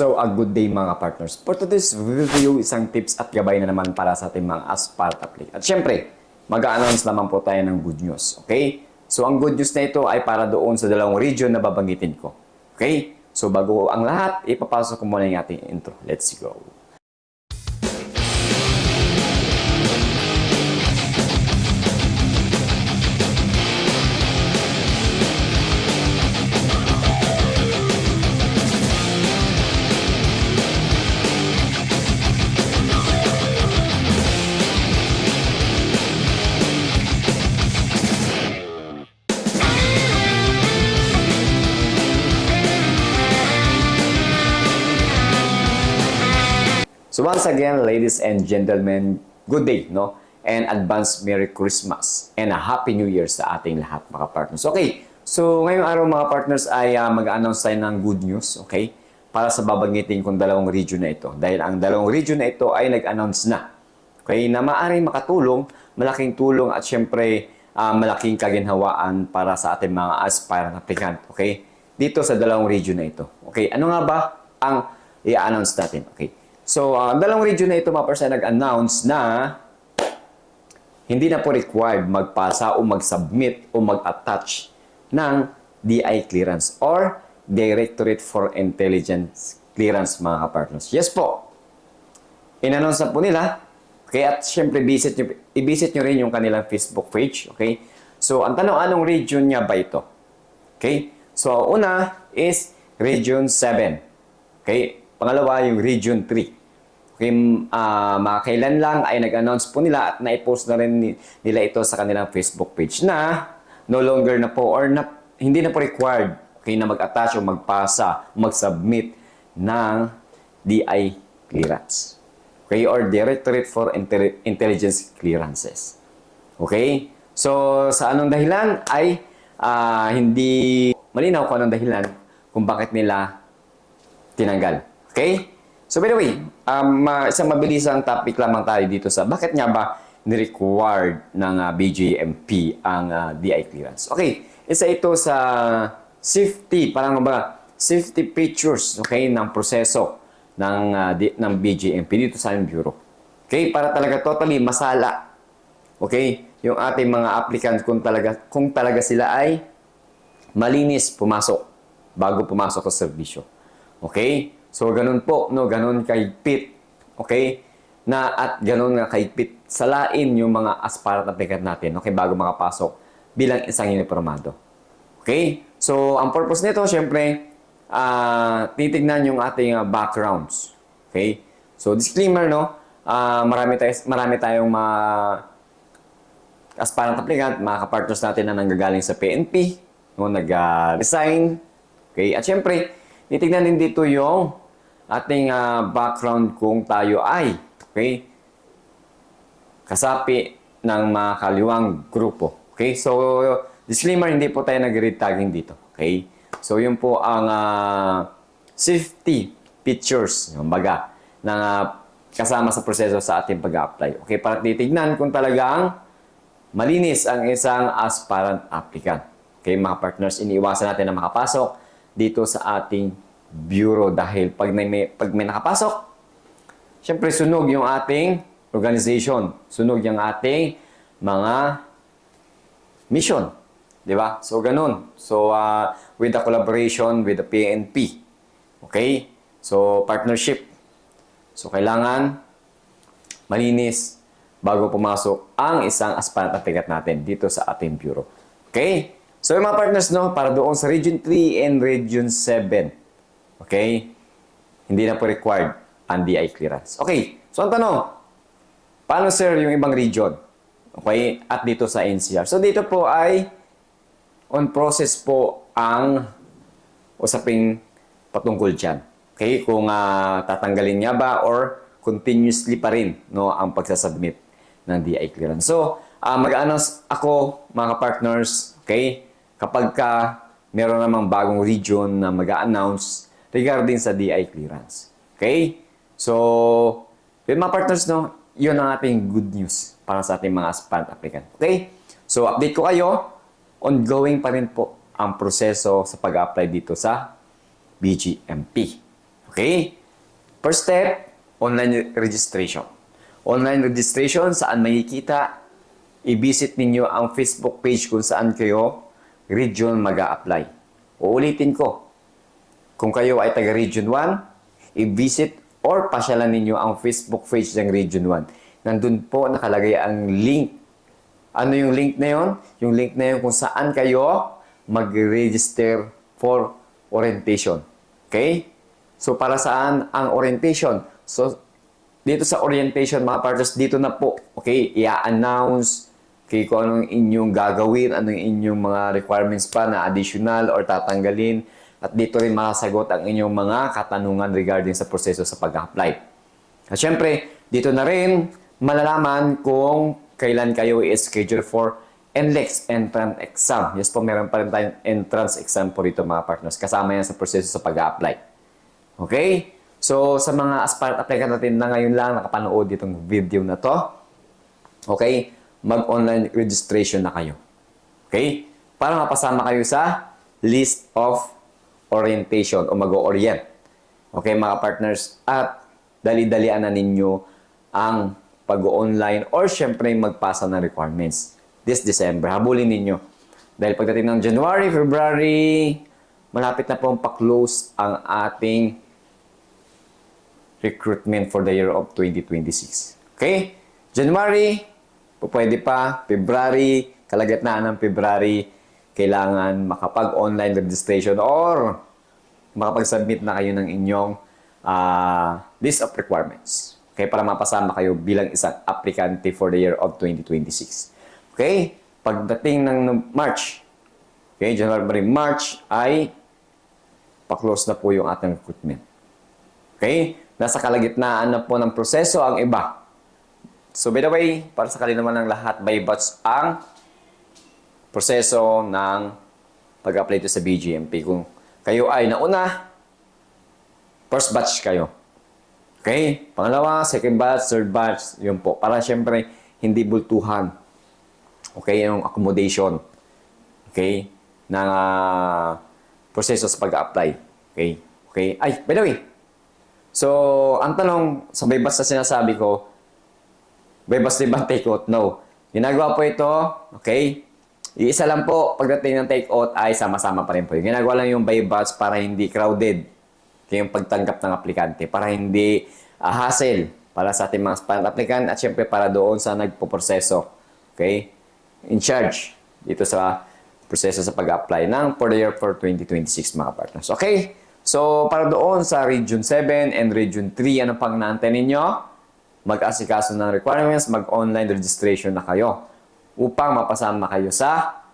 So, a good day mga partners. For today's review, isang tips at gabay na naman para sa ating mga ASPART applicant. At syempre, mag-a-announce naman po tayo ng good news. Okay? So, ang good news na ito ay para doon sa dalawang region na babanggitin ko. Okay? So, bago ang lahat, ipapasok ko muna yung ating intro. Let's go. So once again, ladies and gentlemen, good day, no? And advance Merry Christmas and a Happy New Year sa ating lahat, mga partners. Okay, so ngayong araw mga partners ay mag-announce tayo ng good news, okay? Para sa babanggitin kong dalawang region na ito. Dahil ang dalawang region na ito ay nag-announce na, okay? Na maaaring makatulong, malaking tulong at syempre malaking kaginhawaan para sa ating mga aspirant applicant, okay? Dito sa dalawang region na ito. Okay, ano nga ba ang i-announce natin? Okay. So, ang dalawang region na ito, mga person, nag-announce na hindi na po required magpasa o mag-submit o mag-attach ng DI clearance or Directorate for Intelligence Clearance, mga partners. Yes po. In-announce na po nila. Okay, at syempre, i-visit nyo rin yung kanilang Facebook page. Okay? So, ang tanong, anong region niya ba ito? Okay? So, una is Region 7. Okay? Pangalawa, yung Region 3. Okay, makakailan lang ay nag-announce po nila at na-post na rin nila ito sa kanilang Facebook page na no longer na po or hindi na po required, okay, na mag-attach o magpasa, mag-submit ng DI clearance. Okay, or Directorate for Intelligence Clearances. Okay? So, sa anong dahilan ay hindi malinaw kung anong dahilan kung bakit nila tinanggal. Okay? So, by the way, isang mabilisang topic lamang tayo dito sa bakit nga ba ni-required ng BJMP ang DI clearance. Okay, isa ito sa safety, parang ba, safety features, okay, ng proseso ng BJMP dito sa aming bureau. Okay, para talaga totally masala, okay, yung ating mga applicants kung talaga sila ay malinis pumasok bago pumasok sa serbisyo. Okay? So, ganun po, no? Ganun kahigpit, okay? At ganun nga kahigpit salain yung mga aspirant applicant natin, okay? Bago makapasok bilang isang uniformado. Okay? So, ang purpose nito, syempre, titignan yung ating backgrounds. Okay? So, disclaimer, no? Marami tayong mga aspirant applicant, mga kapartners natin na nanggagaling sa PNP, no? Nag-resign. Okay? At syempre, titignan din dito yung ating background kung tayo ay, okay, kasapi ng mga kaliwang grupo. Okay? So, disclaimer, hindi po tayo nag-read tagging dito. Okay? So, yun po ang safety features, yung baga, na kasama sa proseso sa ating pag-apply. Okay? Para titignan kung talagang malinis ang isang aspirant applicant. Okay, mga partners, iniiwasan natin na makapasok dito sa ating bureau dahil pag may nakapasok, syempre sunog yung ating organization, sunog yung ating mga mission, di ba? So ganun. So with the collaboration with the PNP, okay? So partnership. So kailangan malinis bago pumasok ang isang aspirant applicant natin dito sa ating bureau. Okay? So yung mga partners, no, para doon sa Region 3 and Region 7. Okay? Hindi na po required ang DI clearance. Okay. So, ang tanong, paano sir yung ibang region? Okay? At dito sa NCR. So, dito po ay on process po ang usaping patungkol dyan. Okay? Kung tatanggalin niya ba or continuously pa rin, no, ang pagsasubmit ng DI clearance. So, mag-announce ako, mga partners, okay? Kapag meron namang bagong region na mag-announce regarding sa DI clearance. Okay? So, with mga partners, no, yun ang ating good news para sa ating mga aspirant applicant. Okay? So, update ko kayo. Ongoing pa rin po ang proseso sa pag-apply dito sa BGMP. Okay? First step, online registration. Online registration, saan makikita? I-visit ninyo ang Facebook page kung saan kayo region mag-a-apply. Uulitin ko. Kung kayo ay taga Region 1, i-visit or pasyalan ninyo ang Facebook page ng Region 1. Nandun po nakalagay ang link. Ano yung link na yon? Yung link na yon kung saan kayo mag-register for orientation. Okay? So, para saan ang orientation? So, dito sa orientation, mga partners, dito na po, okay, i-announce okay, kung anong inyong gagawin, anong inyong mga requirements pa na additional or tatanggalin. At dito rin makasagot ang inyong mga katanungan regarding sa proseso sa pag-apply. At syempre, dito na rin malalaman kung kailan kayo i-schedule for NLEX, entrance exam. Yes po, meron pa rin tayong entrance exam po rito mga partners. Kasama yan sa proseso sa pag-apply. Okay? So, sa mga aspirant applicant natin na ngayon lang nakapanood itong video na to, okay, mag-online registration na kayo. Okay? Para mapasama kayo sa list of orientation o mag-o-orient. Okay, mga partners? At dali-dalian na ninyo ang pag-online or syempre magpasa ng requirements. This December, habulin ninyo. Dahil pagdating ng January, February, malapit na pong pa-close ang ating recruitment for the year of 2026. Okay? January, pwede pa. February, kalagitnaan ng February, kailangan makapag-online registration or makapag-submit na kayo ng inyong list of requirements. Okay? Para mapasama kayo bilang isang aplikante for the year of 2026. Okay? Pagdating ng March, okay, January, March ay pa-close na po yung ating recruitment. Okay? Nasa kalagitnaan na po ng proseso ang iba. So, by the way, para sa kalinawan ng lahat, by batch ang proseso ng pag-apply to sa BGMP. Kung kayo ay nauna, first batch kayo. Okay? Pangalawa, second batch, third batch, yun po. Para syempre, hindi bultuhan. Okay? Yung accommodation. Okay? Ng proseso sa pag-apply. Okay? Okay? Ay, by the way, so, ang tanong sa Baybas na sinasabi ko, Baybas di ba take-out? No. Ginagawa po ito, okay? Iisa lang po, pagdating ng take-out ay sama-sama pa rin po. Ginagawa lang yung Baybas para hindi crowded. Okay, yung pagtanggap ng aplikante. Para hindi hassle para sa ating mga aspirant applicant at syempre para doon sa nagpo-proseso. Okay? In charge dito sa proseso sa pag-apply ng for the year for 2026 mga partners. Okay? So, para doon sa Region 7 and Region 3, ano pang naantay ninyo? Mag-asikaso ng requirements, mag-online registration na kayo upang mapasama kayo sa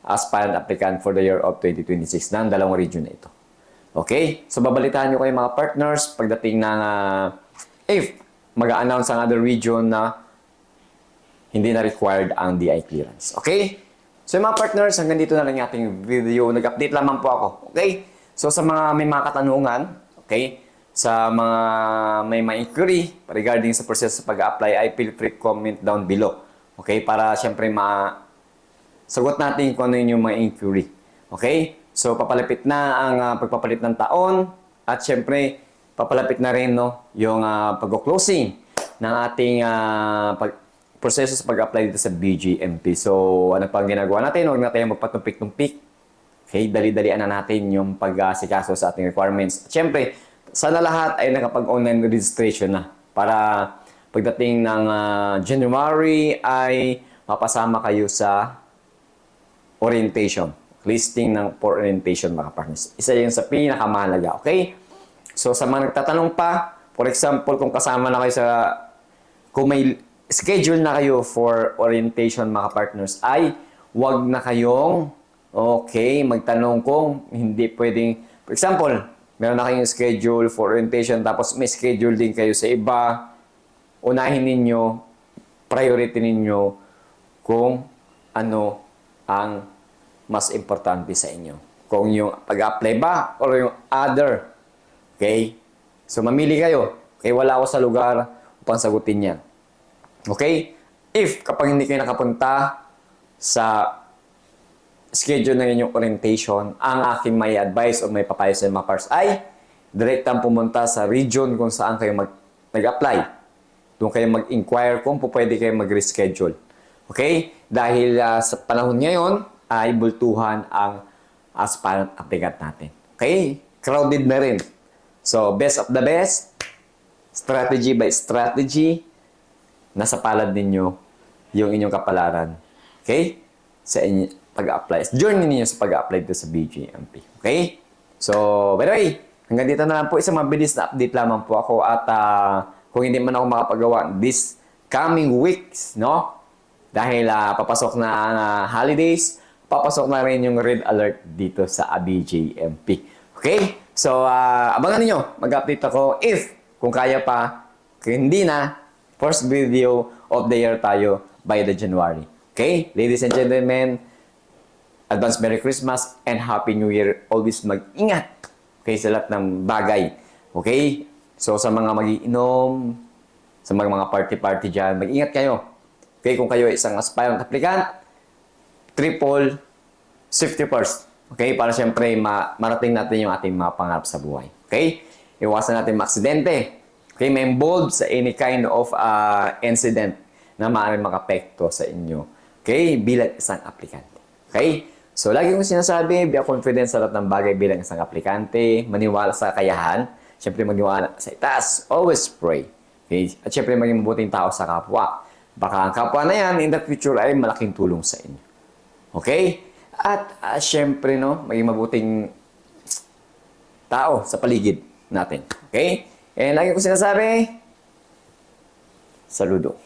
aspirant applicant for the year of 2026 ng dalawang region na ito. Okay? So, babalitahan nyo kayo mga partners pagdating ng if mag-a-announce ang other region na hindi na required ang DI clearance. Okay? So, mga partners, hanggang dito na lang yung ating video. Nag-update lamang po ako. Okay? So, sa mga may mga katanungan, okay, sa mga may inquiry regarding sa process sa pag-apply, ay feel free comment down below. Okay? Para syempre sagot natin kung ano yung mga inquiry. Okay? So, papalapit na ang pagpapalit ng taon at syempre, papalapit na rin no, yung pag-closing ng ating proseso sa pag-apply dito sa BGMP. So, ano pang ginagawa natin? Huwag na tayong magpatumpik-tumpik. Okay, dali-dalian na natin yung pag-asikaso sa ating requirements. At syempre, sana lahat ay nakapag-online registration na para pagdating ng January ay mapasama kayo sa orientation. Listing ng for orientation mga partners. Isa yun sa pinakamahalaga. Okay? So, sa mga nagtatanong pa, for example, kung kasama na kayo kung may schedule na kayo for orientation mga partners, ay wag na kayong magtanong kung hindi pwedeng, for example, meron na kayong schedule for orientation tapos may schedule din kayo sa iba, unahin ninyo, priority ninyo kung ano ang mas importante sa inyo. Kung yung pag-apply ba or yung other. Okay? So, mamili kayo. Okay? Wala ako sa lugar upang sagutin yan. Okay? If kapag hindi kayo nakapunta sa schedule ng inyong orientation, ang aking may advice o may papayo sa mga parts ay direktang pumunta sa region kung saan kayo nag-apply. Doon kayo mag-inquire kung pwede kayo mag-reschedule. Okay? Dahil sa panahon ngayon, ay bultuhan ang aspirant applicant natin. Okay? Crowded na rin. So, best of the best, strategy by strategy, nasa palad ninyo yung inyong kapalaran. Okay? Sa inyo pag-apply. Journey ninyo sa pag-apply dito sa BGMP. Okay? So, by the way, hanggang dito na lang po. Isang mabilis na update lamang po ako. At kung hindi man ako makapagawa this coming weeks, no? Dahil papasok na ang holidays, papasok na rin yung red alert dito sa BGMP. Okay? So, abangan niyo. Mag-update ako if, kung kaya pa, kung hindi na, first video of the year tayo by the January. Okay? Ladies and gentlemen, advance Merry Christmas and Happy New Year. Always mag-ingat. Okay? Sa lahat ng bagay. Okay? So, sa mga mag-iinom, sa mga party-party dyan, mag-ingat kayo. Okay? Kung kayo ay isang aspirant applicant, triple safety first. Okay? Para siyempre marating natin yung ating mga pangarap sa buhay. Okay? Iwasan natin maaksidente. Okay? May involved sa any kind of incident na maaaring makapekto sa inyo. Okay? Bilang isang aplikante. Okay? So, lagi kong sinasabi, be confident sa lahat ng bagay bilang isang aplikante, maniwala sa kakayahan, siyempre maniwala sa itaas, always pray. Okay? At siyempre maging mabuting tao sa kapwa. Baka ang kapwa na yan, in the future ay malaking tulong sa inyo. Okay? At syempre, no, maging mabuting tao sa paligid natin. Okay? And lagi ko sinasabi, saludo.